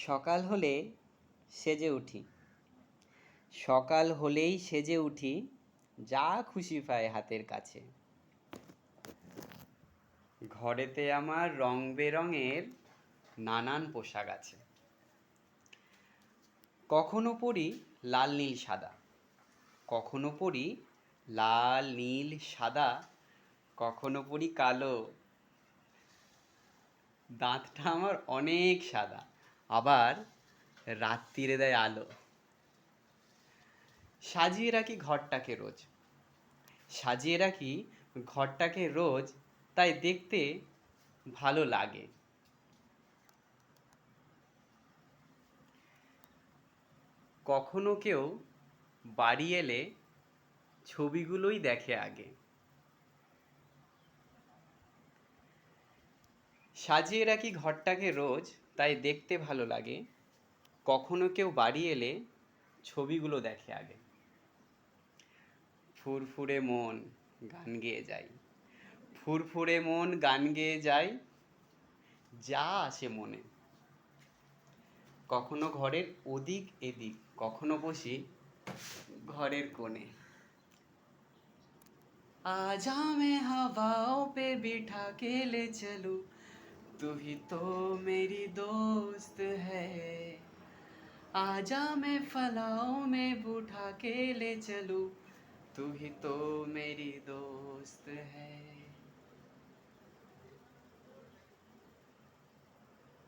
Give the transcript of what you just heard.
সকাল হলে সেজে উঠি, সকাল হলেই সেজে উঠি, যা খুশি পাই হাতের কাছে। ঘরেতে আমার রং বেরঙের নানান পোশাক আছে। কখনো পরি লাল নীল সাদা, কখনো পরি লাল নীল সাদা, কখনো পরি কালো। দাঁতটা আমার অনেক সাদা, আবার রাত্রিরে দেয় আলো। সাজিয়ে রাখি ঘরটাকে রোজ, সাজিয়ে রাখি ঘরটাকে রোজ, তাই দেখতে ভালো লাগে। কখনো কেউ বাড়ি এলে ছবিগুলোই দেখে আগে। সাজিয়ে রাখি ঘরটাকে রোজ, তাই দেখতে ভালো লাগে। কখনো কেউ বাড়ি এলে ছবিগুলো দেখে আগে। ফুরফুরে মন গান গেয়ে যায়, ফুরফুরে মন গান গেয়ে যায়, যা আসে মনে। কখনো ঘরের ওদিক এদিক, কখনো বসি ঘরের কোণে। आजा मैं हवाओं पे बिठा के ले चलूं, तू ही तो मेरी दोस्त है। आजा मैं फलाओं में उठा के ले चलूं, तू ही तो मेरी दोस्त है।